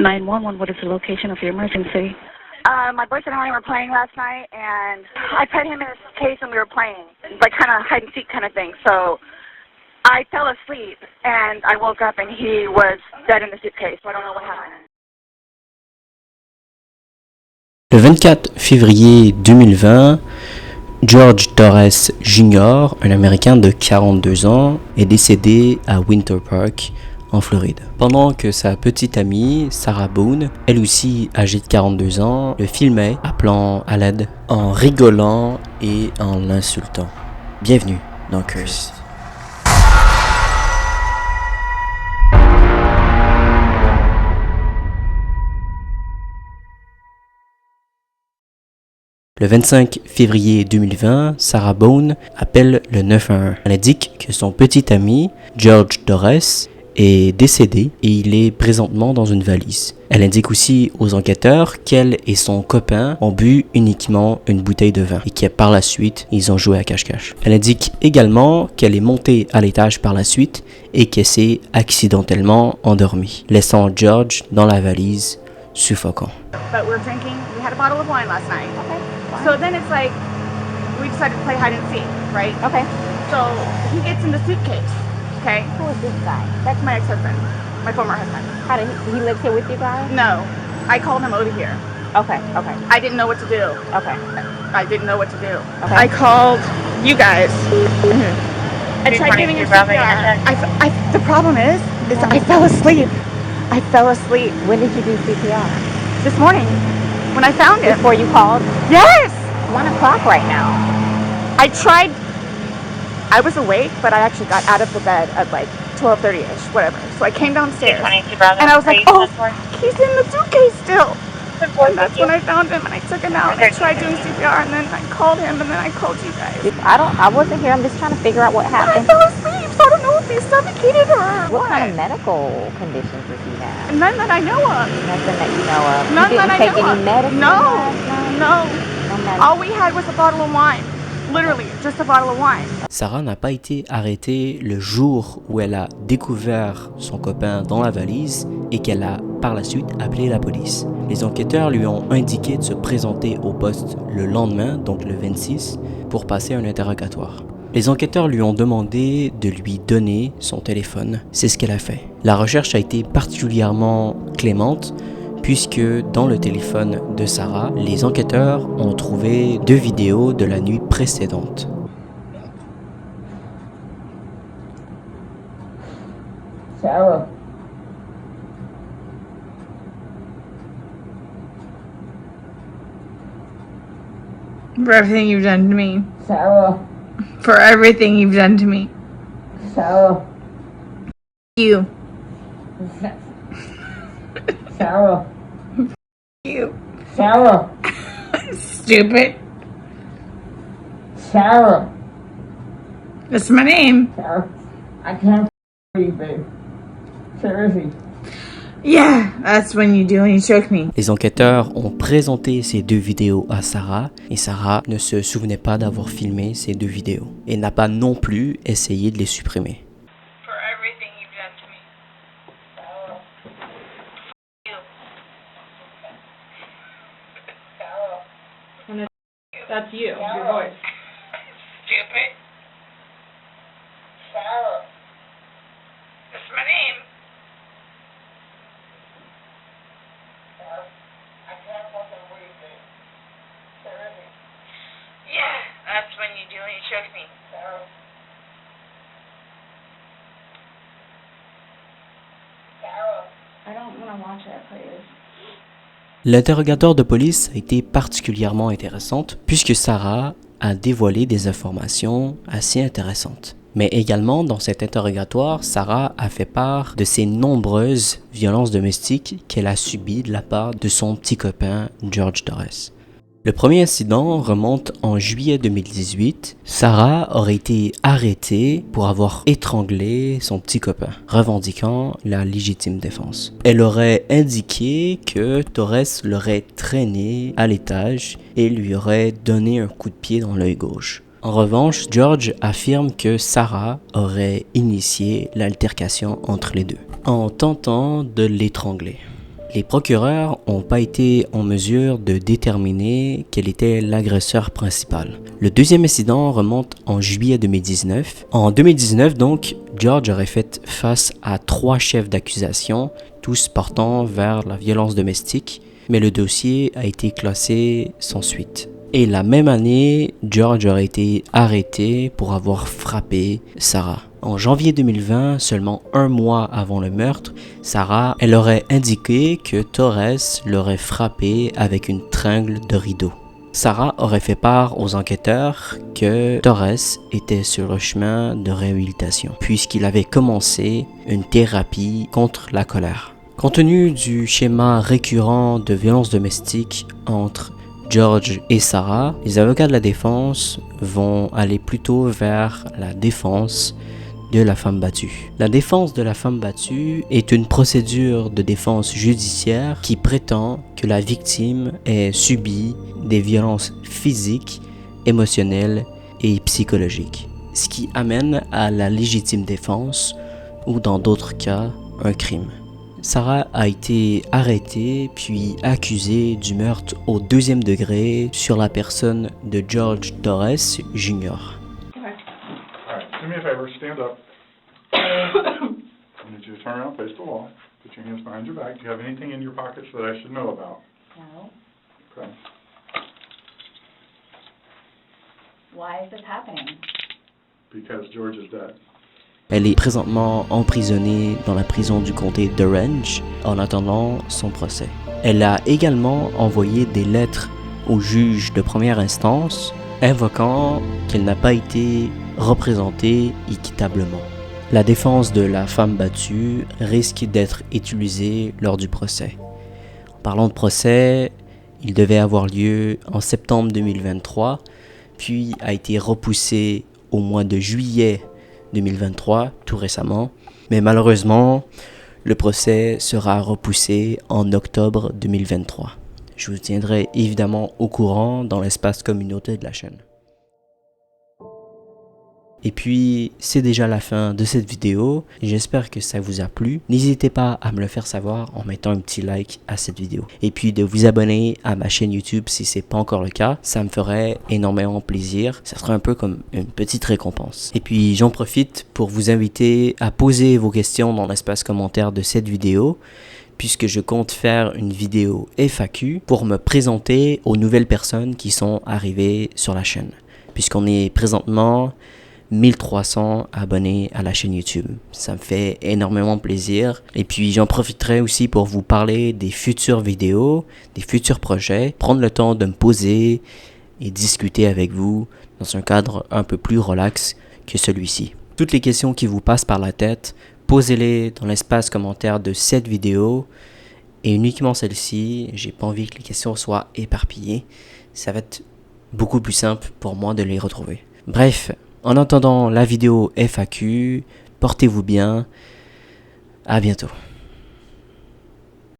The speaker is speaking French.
911, what is the location of your emergency? My boyfriend and I were playing last night, and I put him in his case and we were playing, like kind of hide and seek kind of thing. So I fell asleep, and I woke up, and he was dead in the suitcase. So I don't know what happened. Le 24 février 2020, George Torres Jr., un Américain de 42 ans, est décédé à Winter Park, en Floride. Pendant que sa petite amie, Sarah Boone, elle aussi âgée de 42 ans, le filmait, appelant à l'aide, en rigolant et en l'insultant. Bienvenue dans Curse. Le 25 février 2020, Sarah Boone appelle le 911. Elle indique que son petit ami, George Torres, est décédé et il est présentement dans une valise. Elle indique aussi aux enquêteurs qu'elle et son copain ont bu uniquement une bouteille de vin et que par la suite, ils ont joué à cache-cache. Elle indique également qu'elle est montée à l'étage par la suite et qu'elle s'est accidentellement endormie, laissant George dans la valise, suffocant. But we were drinking. We had a bottle of wine last night. Okay. Fine. So then it's like, we decided to play hide and seek, right? Okay. So he gets in the suitcase, okay? Who is this guy? That's my ex-husband, my former husband. How did he lives here with you guys? No, I called him over here. Okay. Okay. I didn't know what to do. Okay. I didn't know what to do. Okay. I called you guys. Mm-hmm. I tried giving him CPR. The problem is I fell asleep. I fell asleep. When did you do CPR? This morning when I found him. Before you called? Yes! 1 o'clock right now. I tried. I was awake, but I actually got out of the bed at like 12:30ish, whatever. So I came downstairs, and I was like, oh, he's in the suitcase still. And that's when I found him, and I took him out, and I tried doing CPR, and then I called him, and then I called you guys. I wasn't here. I'm just trying to figure out what But I happened. fell asleep, so I don't know if he suffocated or What kind of medical conditions does he have? None that I know of. Nothing that you know of. None You that didn't I take know any of. medicine? No, no. No medicine. All we had was a bottle of wine. Literally, just a bottle of wine. Sarah n'a pas été arrêtée le jour où elle a découvert son copain dans la valise et qu'elle a par la suite appelé la police. Les enquêteurs lui ont indiqué de se présenter au poste le lendemain, donc le 26, pour passer un interrogatoire. Les enquêteurs lui ont demandé de lui donner son téléphone. C'est ce qu'elle a fait. La recherche a été particulièrement clémente puisque dans le téléphone de Sarah, les enquêteurs ont trouvé 2 vidéos de la nuit précédente. Sarah. For everything you've done to me. Sarah. For everything you've done to me. Sarah. You. Sarah. You. Sarah. Stupid. Sarah. That's my name. Sarah. I can't breathe, babe. Seriously. Yeah, that's when you do and you choke me. Les enquêteurs ont présenté ces 2 vidéos à Sarah et Sarah ne se souvenait pas d'avoir filmé ces 2 vidéos et n'a pas non plus essayé de les supprimer. For everything you've done to me. That's you, your voice. Stupid. Sarah. That's my name. I can't fucking breathe, babe. Seriously. Yeah, that's when you do and you choke me. Sarah. Sarah. I don't want to watch it, please. L'interrogatoire de police a été particulièrement intéressante puisque Sarah a dévoilé des informations assez intéressantes. Mais également, dans cet interrogatoire, Sarah a fait part de ses nombreuses violences domestiques qu'elle a subies de la part de son petit copain George Torres. Le premier incident remonte en juillet 2018. Sarah aurait été arrêtée pour avoir étranglé son petit copain, revendiquant la légitime défense. Elle aurait indiqué que Torres l'aurait traîné à l'étage et lui aurait donné un coup de pied dans l'œil gauche. En revanche, George affirme que Sarah aurait initié l'altercation entre les deux, en tentant de l'étrangler. Les procureurs n'ont pas été en mesure de déterminer quel était l'agresseur principal. Le deuxième incident remonte en juillet 2019. En 2019, donc, George aurait fait face à 3 chefs d'accusation, tous portant vers la violence domestique, mais le dossier a été classé sans suite. Et la même année, George aurait été arrêté pour avoir frappé Sarah. En janvier 2020, seulement 1 mois avant le meurtre, Sarah, elle aurait indiqué que Torres l'aurait frappé avec une tringle de rideau. Sarah aurait fait part aux enquêteurs que Torres était sur le chemin de réhabilitation, puisqu'il avait commencé une thérapie contre la colère. Compte tenu du schéma récurrent de violence domestique entre George et Sarah, les avocats de la défense vont aller plutôt vers la défense de la femme battue. La défense de la femme battue est une procédure de défense judiciaire qui prétend que la victime ait subi des violences physiques, émotionnelles et psychologiques, ce qui amène à la légitime défense ou dans d'autres cas, un crime. Sarah a été arrêtée puis accusée du meurtre au 2e degré sur la personne de George Torres Jr. Alright, do me a favor, stand up. I need you to turn around, face the wall. Put your hands behind your back. Do you have anything in your pockets that I should know about? No. Okay. Why is this happening? Because George is dead. Elle est présentement emprisonnée dans la prison du comté d'Orange en attendant son procès. Elle a également envoyé des lettres au juge de première instance invoquant qu'elle n'a pas été représentée équitablement. La défense de la femme battue risque d'être utilisée lors du procès. En parlant de procès, il devait avoir lieu en septembre 2023, puis a été repoussé au mois de juillet 2023, tout récemment. Mais malheureusement, le procès sera repoussé en octobre 2023. Je vous tiendrai évidemment au courant dans l'espace communautaire de la chaîne. Et puis, c'est déjà la fin de cette vidéo. J'espère que ça vous a plu. N'hésitez pas à me le faire savoir en mettant un petit like à cette vidéo. Et puis de vous abonner à ma chaîne YouTube si c'est pas encore le cas. Ça me ferait énormément plaisir. Ça serait un peu comme une petite récompense. Et puis, j'en profite pour vous inviter à poser vos questions dans l'espace commentaire de cette vidéo, puisque je compte faire une vidéo FAQ pour me présenter aux nouvelles personnes qui sont arrivées sur la chaîne. Puisqu'on est présentement 1300 abonnés à la chaîne YouTube. Ça me fait énormément plaisir. Et puis j'en profiterai aussi pour vous parler des futures vidéos, des futurs projets, prendre le temps de me poser et discuter avec vous dans un cadre un peu plus relax que celui-ci. Toutes les questions qui vous passent par la tête, posez-les dans l'espace commentaire de cette vidéo et uniquement celle-ci. J'ai pas envie que les questions soient éparpillées. Ça va être beaucoup plus simple pour moi de les retrouver. Bref, en attendant la vidéo FAQ, portez-vous bien. À bientôt.